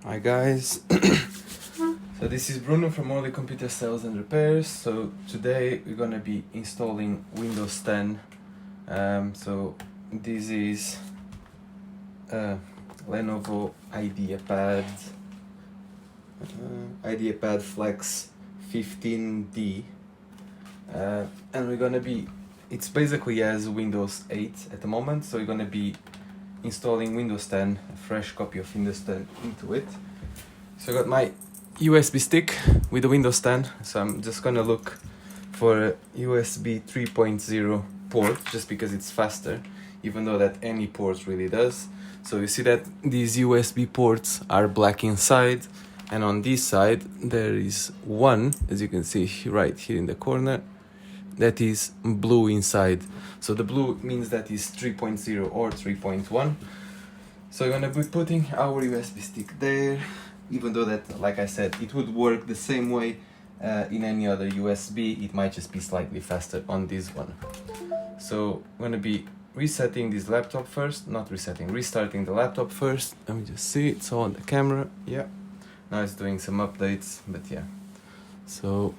Hi guys, so this is Bruno from All the Computer Sales and Repairs. So today we're gonna be installing Windows 10. So this is Lenovo IdeaPad Flex 15D, and we're gonna be, it's basically as Windows 8 at the moment, so we're gonna be installing Windows 10, a fresh copy of Windows 10 into it. So I got my USB stick with the Windows 10, so I'm just gonna look for a USB 3.0 port, just because it's faster, even though that any port really does. So you see that these USB ports are black inside, and on this side there is one, as you can see right here in the corner, that is blue inside. So the blue means that is 3.0 or 3.1. So we're gonna be putting our USB stick there, even though that, like I said, it would work the same way in any other USB. It might just be slightly faster on this one. So I'm gonna be resetting this laptop first, restarting the laptop first. Let me just see, it's all on the camera. Yeah, now it's doing some updates, but yeah. So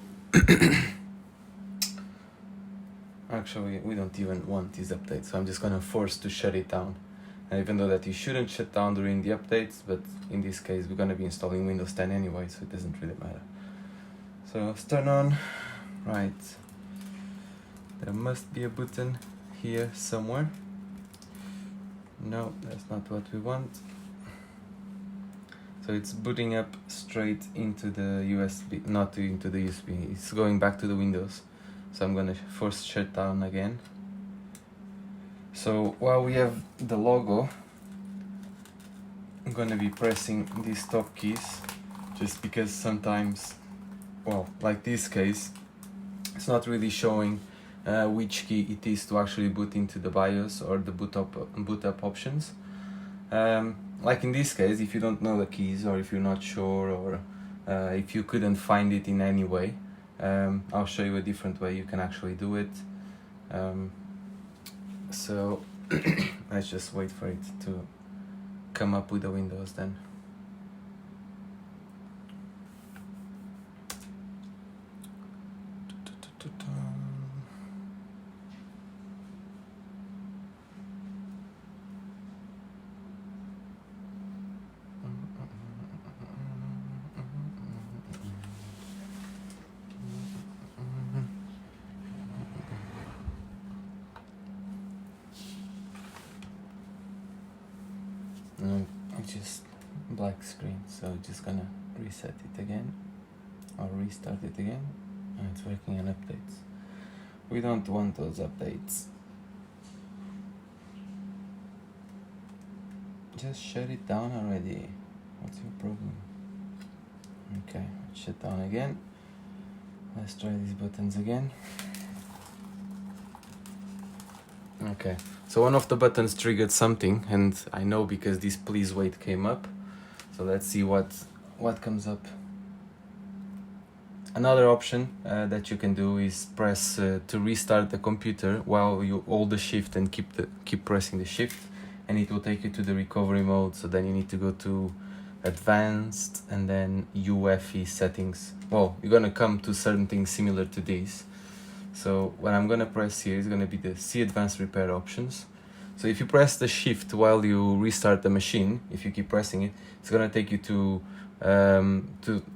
actually, we don't even want this update, so I'm just gonna force to shut it down. And even though that you shouldn't shut down during the updates, but in this case we're gonna be installing Windows 10 anyway, so it doesn't really matter. So let's turn on. Right, there must be a button here somewhere. No, that's not what we want. So it's booting up straight into the USB, not into the USB, it's going back to the Windows. So I'm gonna force shut down again. So while we have the logo, I'm gonna be pressing these top keys, just because sometimes, well, like this case, it's not really showing which key it is to actually boot into the BIOS or the boot up options. Like in this case, if you don't know the keys, or if you're not sure, or if you couldn't find it in any way, I'll show you a different way you can actually do it. So let's just wait for it to come up with the windows then. Just black screen, so just gonna reset it again or restart it again. And it's working on updates. We don't want those updates. Just shut it down already. What's your problem? Okay, shut down again. Let's try these buttons again. Okay, so one of the buttons triggered something, and I know because this please wait came up. So let's see what comes up. Another option that you can do is press to restart the computer while you hold the shift and keep pressing the shift, and it will take you to the recovery mode. So then you need to go to advanced and then UEFI settings. Well, you're gonna come to certain things similar to these. So what I'm gonna press here is gonna be the See Advanced Repair options. So if you press the shift while you restart the machine, if you keep pressing it, it's gonna take you to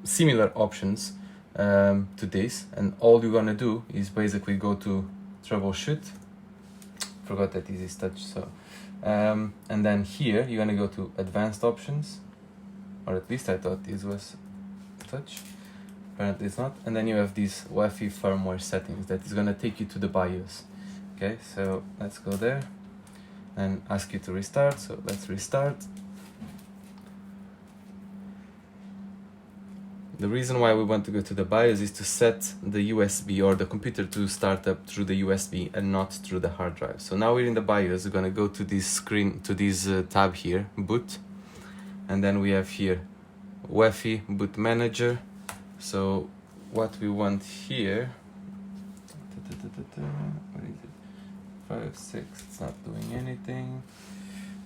similar options to this, and all you're gonna do is basically go to troubleshoot. Forgot that this is touch, so and then here you're gonna go to advanced options, or at least I thought this was touch. Apparently it's not. And then you have these Wi-Fi firmware settings that is gonna take you to the BIOS. Okay, so let's go there and ask you to restart. So let's restart. The reason why we want to go to the BIOS is to set the USB or the computer to start up through the USB and not through the hard drive. So now we're in the BIOS. We're gonna go to this screen, to this tab here, boot, and then we have here Wi-Fi boot manager. So what we want here, what is it? 5, 6, it's not doing anything.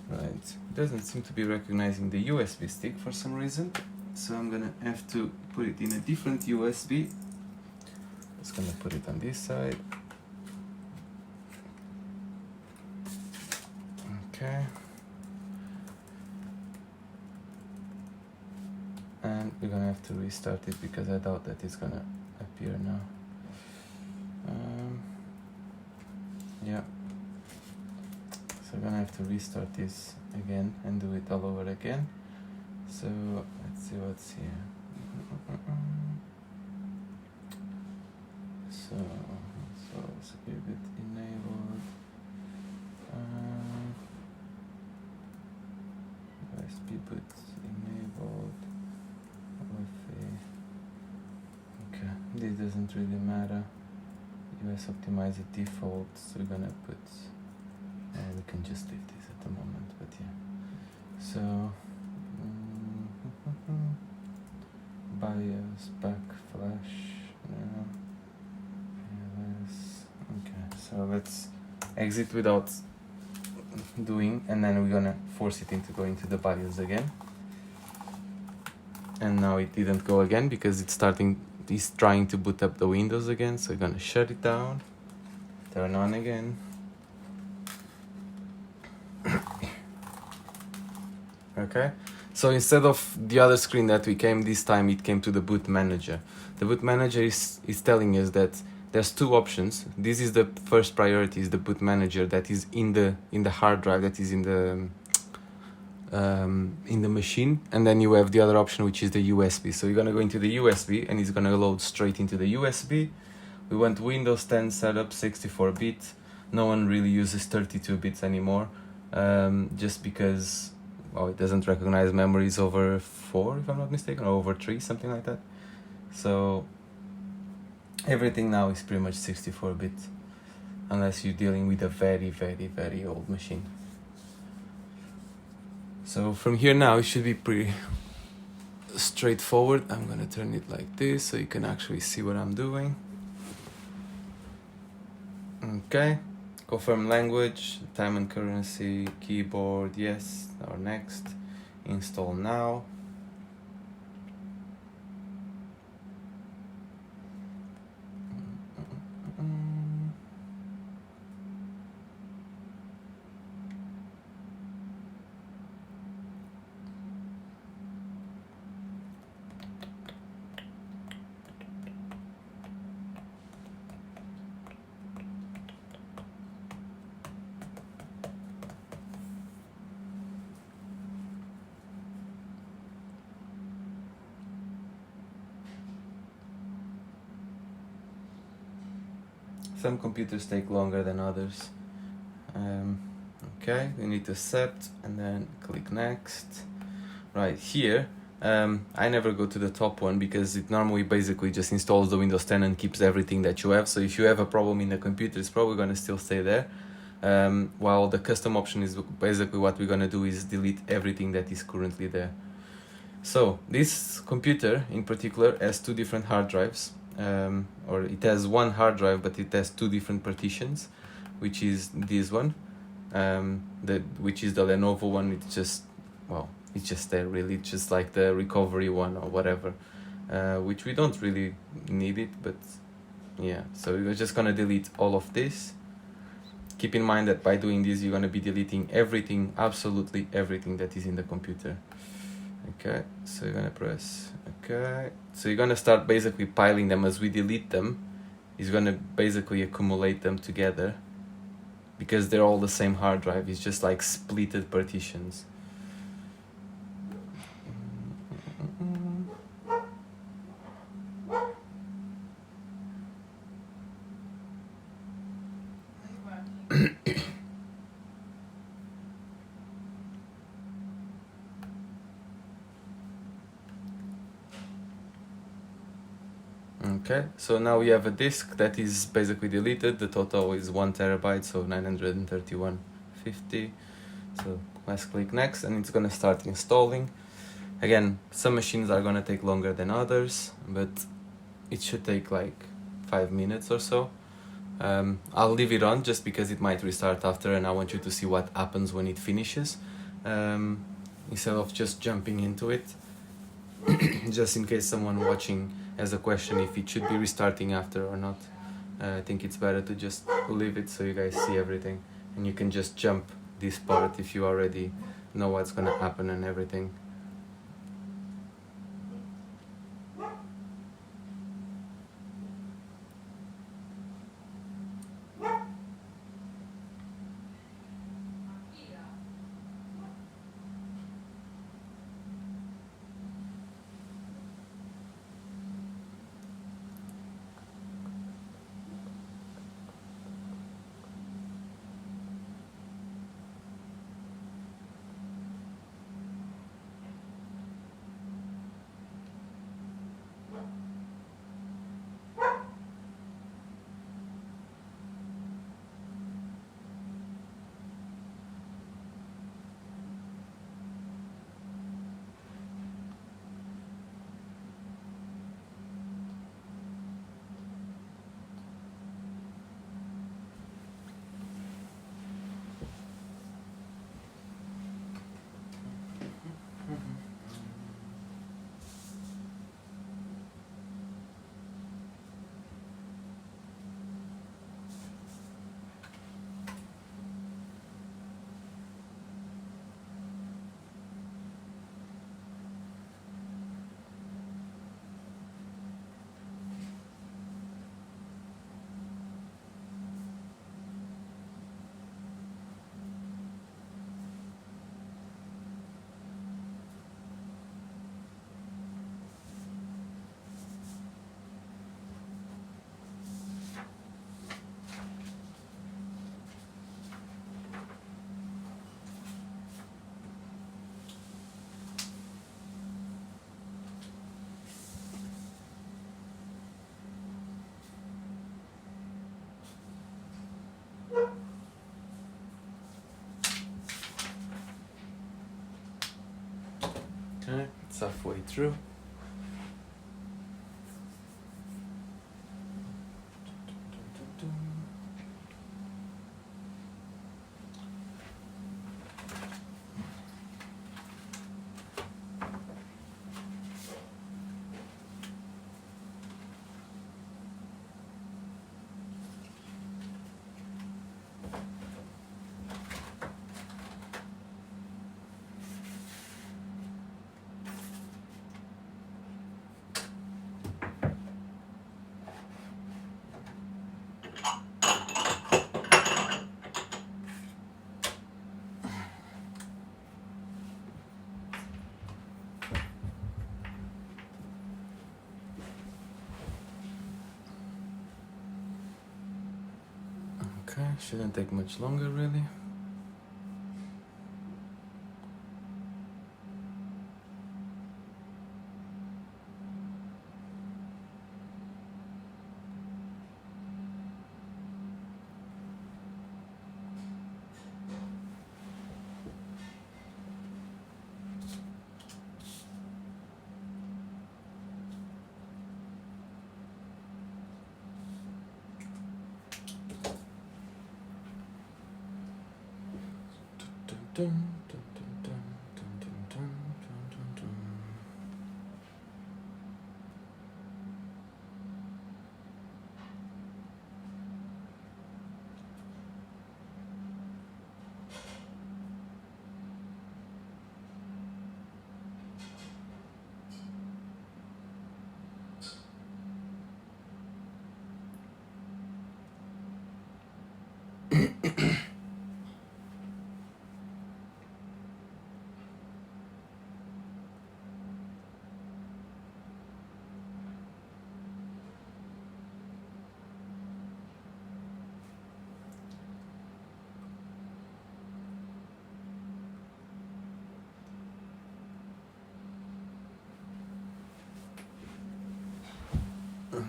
Right, it doesn't seem to be recognizing the USB stick for some reason, so I'm gonna have to put it in a different USB. Just gonna put it on this side. Okay. And we're gonna have to restart it because I doubt that it's gonna appear now. Yeah. So we're gonna have to restart this again and do it all over again. So let's see what's here. So secure bit enabled. USB boot enabled. Wi-Fi. Okay, this doesn't really matter. US optimize the default, so we're gonna put. We can just leave this at the moment, but yeah. So BIOS backflash. Okay, so let's exit without doing, and then we're gonna force it into going to the BIOS again. And now it didn't go again because it's trying to boot up the Windows again. So we're gonna shut it down, turn on again. Okay, so instead of the other screen that we came, this time it came to the boot manager. The boot manager is telling us that there's two options. This is the first priority, is the boot manager that is in the hard drive, that is in the machine, and then you have the other option, which is the USB. So you're gonna go into the USB and it's gonna load straight into the USB. We want Windows 10 setup 64-bit. No one really uses 32 bits anymore, just because it doesn't recognize memories over 4, if I'm not mistaken, or over 3, something like that. So everything now is pretty much 64-bit, unless you're dealing with a very, very, very old machine. So from here now, it should be pretty straightforward. I'm gonna turn it like this so you can actually see what I'm doing. Okay, confirm language, time and currency, keyboard, yes, or next, install now. Some computers take longer than others. Okay, we need to accept and then click next. Right here, I never go to the top one because it normally basically just installs the Windows 10 and keeps everything that you have. So if you have a problem in the computer, it's probably going to still stay there. While the custom option is basically what we're going to do is delete everything that is currently there. So this computer in particular has two different hard drives. Or it has one hard drive, but it has two different partitions, which is this one, which is the Lenovo one. It's just there really. It's just like the recovery one or whatever, which we don't really need it, but yeah. So we're just gonna delete all of this. Keep in mind that by doing this, you're gonna be deleting everything, absolutely everything that is in the computer. Okay, so you're gonna press okay. So you're gonna start basically piling them as we delete them. It's gonna basically accumulate them together because they're all the same hard drive. It's just like splitted partitions. Okay, so now we have a disk that is basically deleted. The total is 1 terabyte, so 931.50. So let's click next and it's gonna start installing. Again, some machines are gonna take longer than others, but it should take like 5 minutes or so. I'll leave it on just because it might restart after, and I want you to see what happens when it finishes. instead of just jumping into it. Just in case someone watching has a question if it should be restarting after or not. I think it's better to just leave it so you guys see everything, and you can just jump this part if you already know what's gonna happen and everything. Okay, it's halfway through. Okay, shouldn't take much longer really. Dun, dun, dun, dun, dun, dun, dun, dun, dun, dun.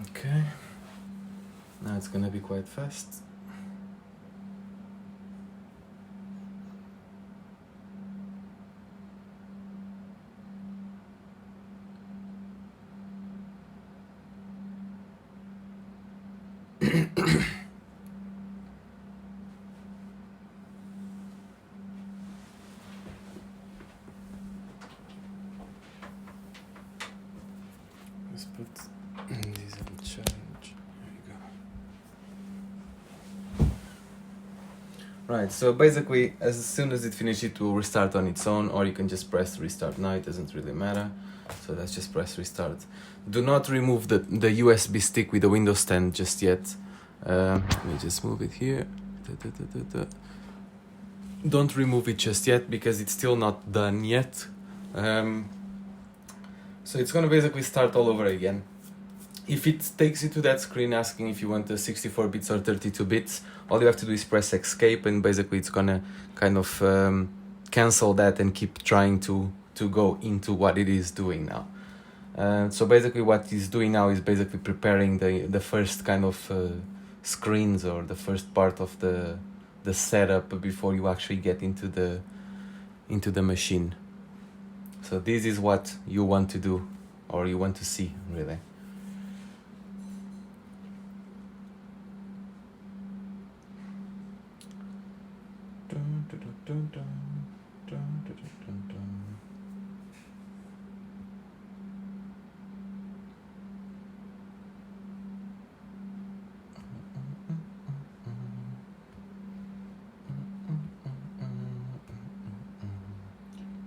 Okay, now it's gonna be quite fast. Let's put this on charge. There you go. Right, so basically, as soon as it finishes, it will restart on its own, or you can just press restart now, it doesn't really matter. So let's just press restart. Do not remove the USB stick with the Windows 10 just yet. Let me just move it here. Don't remove it just yet because it's still not done yet. So it's gonna basically start all over again. If it takes you to that screen asking if you want the 64 bits or 32 bits, all you have to do is press escape, and basically it's gonna kind of cancel that and keep trying to go into what it is doing now. So basically what it's doing now is basically preparing the first kind of screens, or the first part of the setup before you actually get into the machine. So this is what you want to do, or you want to see, really.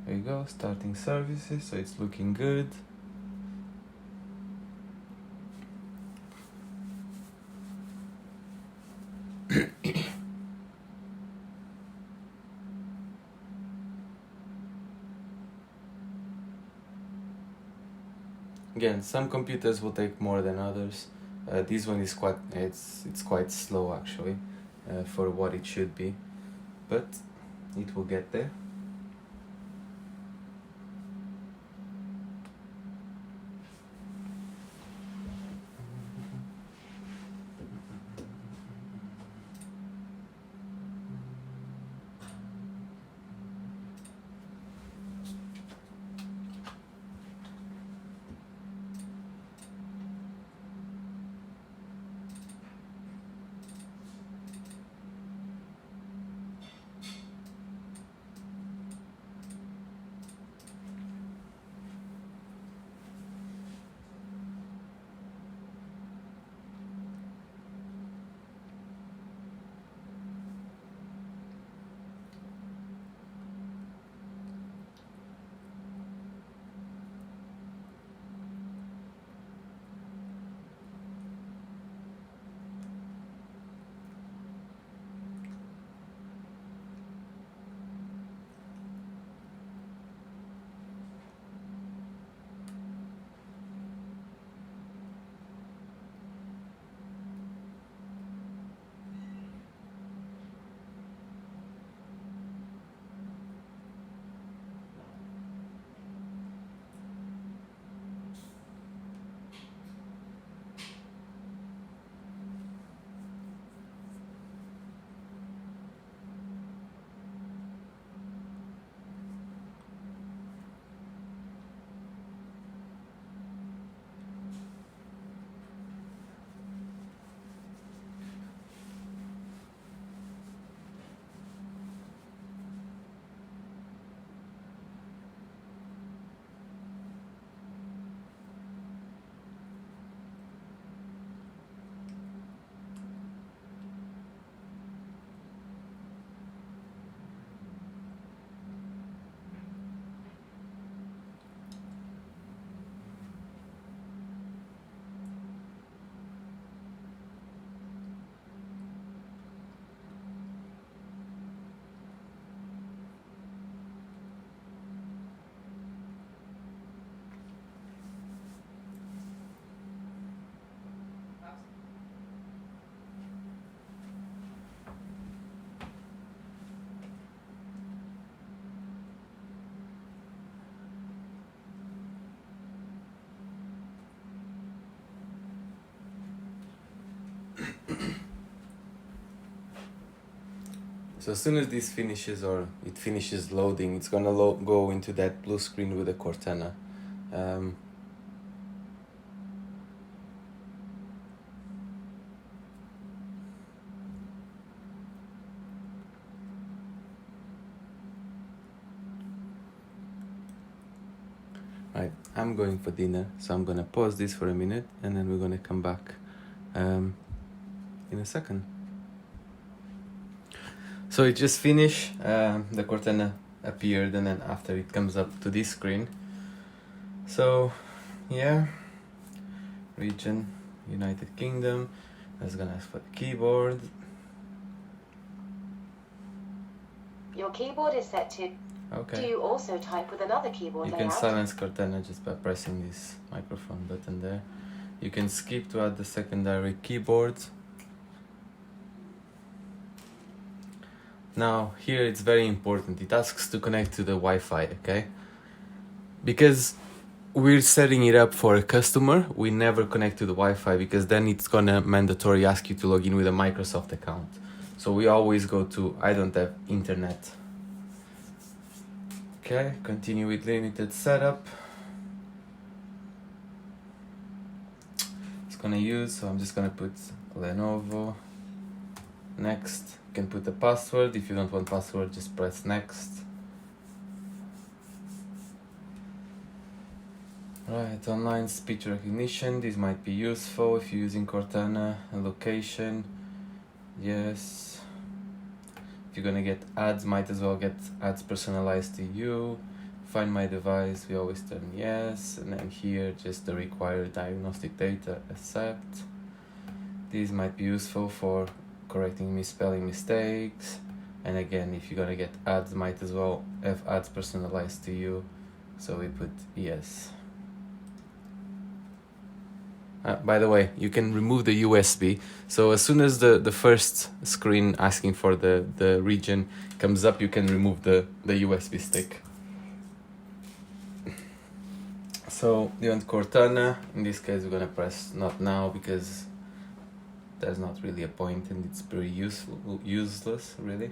There you go, starting services, so it's looking good. Again, some computers will take more than others. This one is it's quite slow actually, for what it should be, but it will get there. So as soon as this finishes, or it finishes loading, it's gonna go into that blue screen with the Cortana. Right. I'm going for dinner, so I'm gonna pause this for a minute and then we're gonna come back in a second. So it just finished, the Cortana appeared, and then after it comes up to this screen. So yeah, region, United Kingdom. I was gonna ask for the keyboard. Your keyboard is set to... Okay. Do you also type with another keyboard You layout? can silence Cortana just by pressing this microphone button there. You can skip to add the secondary keyboard. Now here it's very important. It asks to connect to the Wi-Fi, okay? Because we're setting it up for a customer, we never connect to the Wi-Fi because then it's gonna mandatory ask you to log in with a Microsoft account. So we always go to I don't have internet. Okay, continue with limited setup. It's gonna use, so I'm just gonna put Lenovo. Next, you can put the password. If you don't want password, just press next. Right, online speech recognition. This might be useful if you're using Cortana. Location, yes. If you're gonna get ads, might as well get ads personalized to you. Find my device, we always turn yes. And then here, just the required diagnostic data, accept. These might be useful for correcting misspelling mistakes. And again, if you're gonna get ads, might as well have ads personalized to you. So we put yes. By the way, you can remove the USB. So as soon as the first screen asking for the region comes up, you can remove the USB stick. So you want Cortana. In this case, we're gonna press not now because there's not really a point and it's pretty useless, really.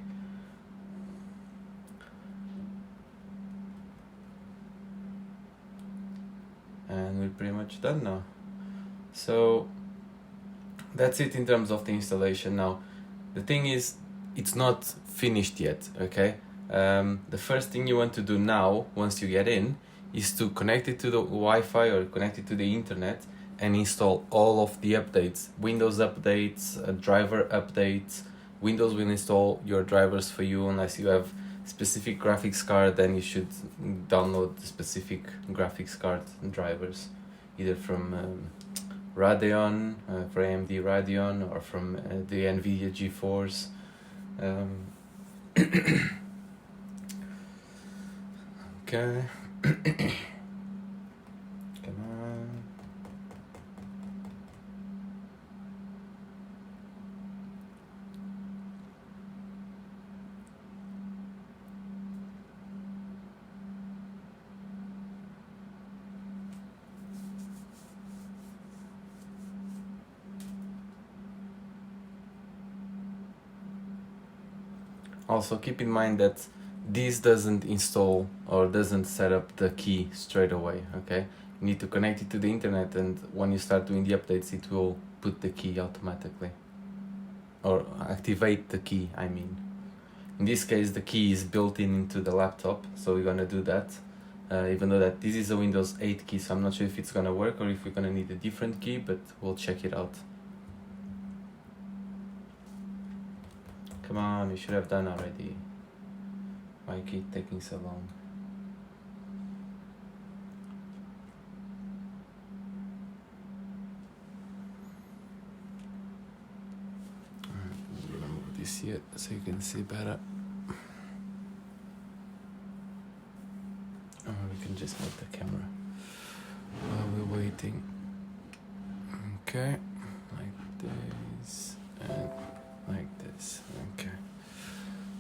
And we're pretty much done now. So that's it in terms of the installation. Now the thing is, it's not finished yet, okay? The first thing you want to do now, once you get in, is to connect it to the Wi-Fi or connect it to the internet and install all of the updates, Windows updates, driver updates. Windows will install your drivers for you unless you have specific graphics card. Then you should download the specific graphics card drivers, either from Radeon, for AMD Radeon, or from the NVIDIA GeForce. Okay. Come on. Also keep in mind that this doesn't install or doesn't set up the key straight away, okay? You need to connect it to the internet, and when you start doing the updates, it will put the key automatically. Or activate the key, I mean. In this case, the key is built into the laptop, so we're gonna do that. Even though that this is a Windows 8 key, so I'm not sure if it's gonna work or if we're gonna need a different key, but we'll check it out. Come on, you should have done already. Why keep taking so long? I'm gonna move this here so you can see better. Or we can just move the camera while we're waiting. Okay, like this and like this. Okay.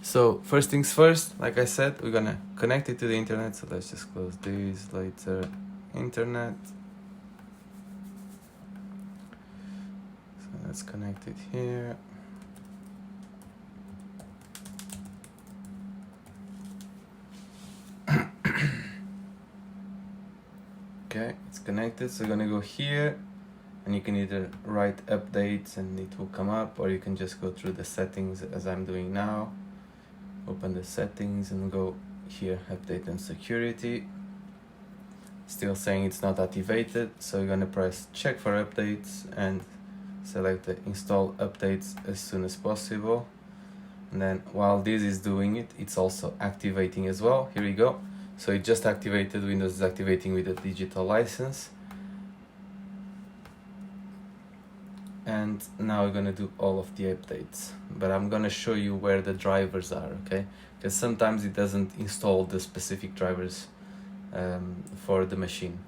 So first things first, like I said, we're gonna connect it to the internet. So let's just close this later. Internet. So let's connect it here. Okay, it's connected. So we're gonna go here, and you can either write updates and it will come up, or you can just go through the settings as I'm doing now. Open the settings and go here, update and security. still saying it's not activated, so you're gonna press check for updates and select the install updates as soon as possible. And then while this is doing it, it's also activating as well. Here we go. So it just activated. Windows is activating with a digital license. And now we're gonna do all of the updates, but I'm gonna show you where the drivers are, okay? Because sometimes it doesn't install the specific drivers for the machine.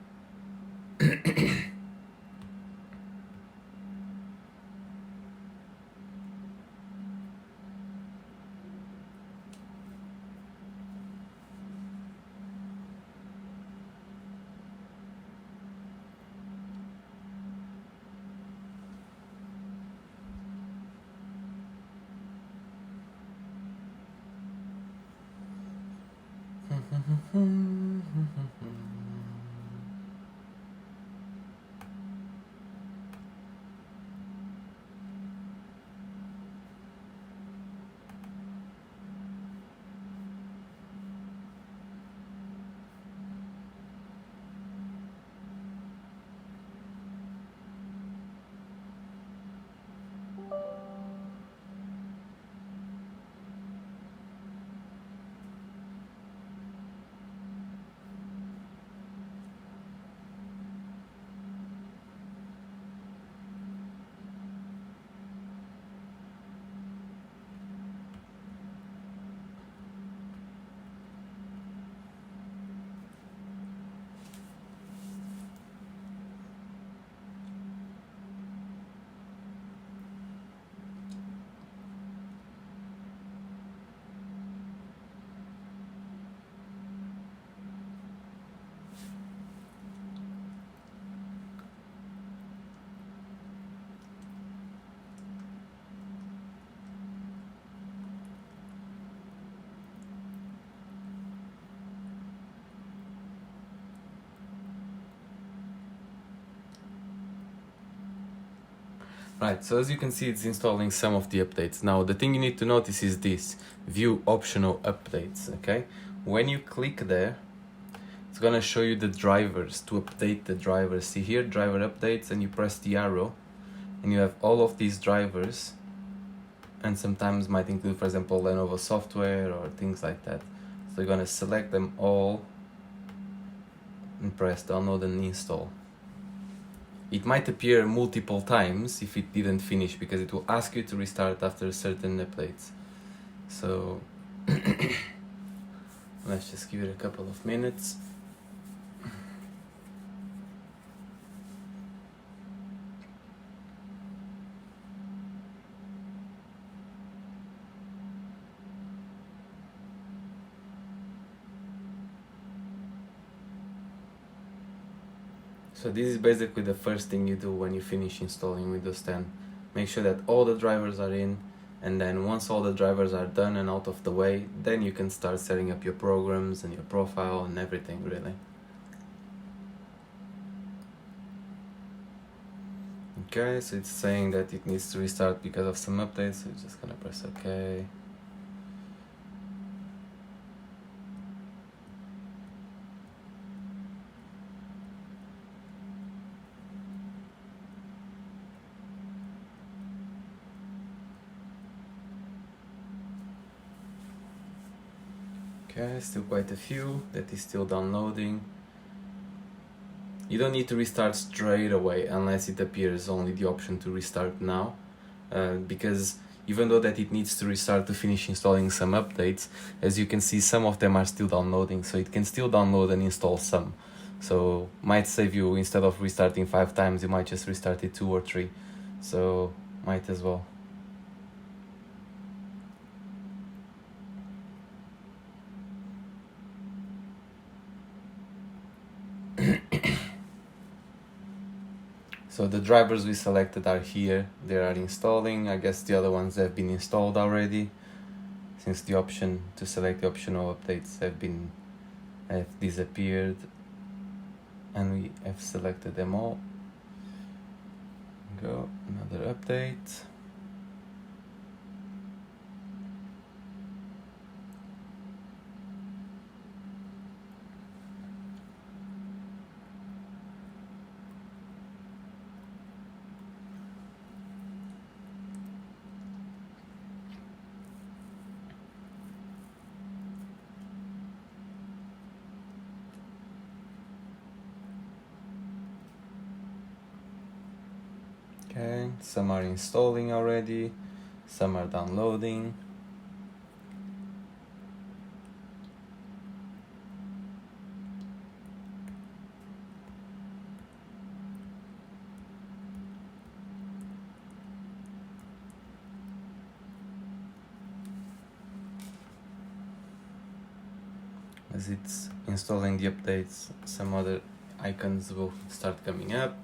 Right, so as you can see, it's installing some of the updates. Now, the thing you need to notice is this, view optional updates, okay? When you click there, it's gonna show you the drivers, to update the drivers. See here, driver updates, and you press the arrow, and you have all of these drivers, and sometimes might include, for example, Lenovo software or things like that. So you're gonna select them all and press download and install. It might appear multiple times if it didn't finish, because it will ask you to restart after certain updates. So let's just give it a couple of minutes. So this is basically the first thing you do when you finish installing Windows 10. Make sure that all the drivers are in, and then once all the drivers are done and out of the way, then you can start setting up your programs and your profile and everything, really. Okay, so it's saying that it needs to restart because of some updates, so you're just gonna press OK. Okay, still quite a few that is still downloading. You don't need to restart straight away unless it appears only the option to restart now, because even though that it needs to restart to finish installing some updates, as you can see, some of them are still downloading, so it can still download and install some. So might save you, instead of restarting 5 times, you might just restart it 2 or 3. So might as well. So the drivers we selected are here, they are installing. I guess the other ones have been installed already, since the option to select the optional updates have disappeared, and we have selected them all. Go, another update. Okay, some are installing already, some are downloading. As it's installing the updates, some other icons will start coming up.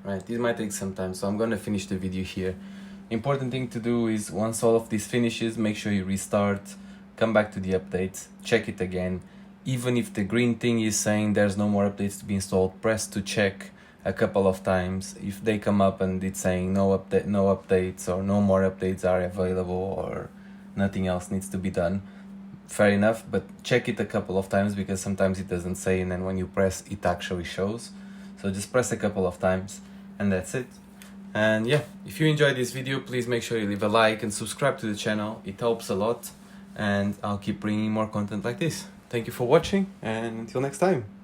Right, this might take some time, so I'm gonna finish the video here. Important thing to do is once all of this finishes, make sure you restart, come back to the updates, check it again. Even if the green thing is saying there's no more updates to be installed, press to check a couple of times. If they come up and it's saying no updates or no more updates are available or nothing else needs to be done, fair enough, but check it a couple of times because sometimes it doesn't say, and then when you press it actually shows. So just press a couple of times and that's it. And yeah, if you enjoyed this video, please make sure you leave a like and subscribe to the channel. It helps a lot and I'll keep bringing more content like this. Thank you for watching and until next time.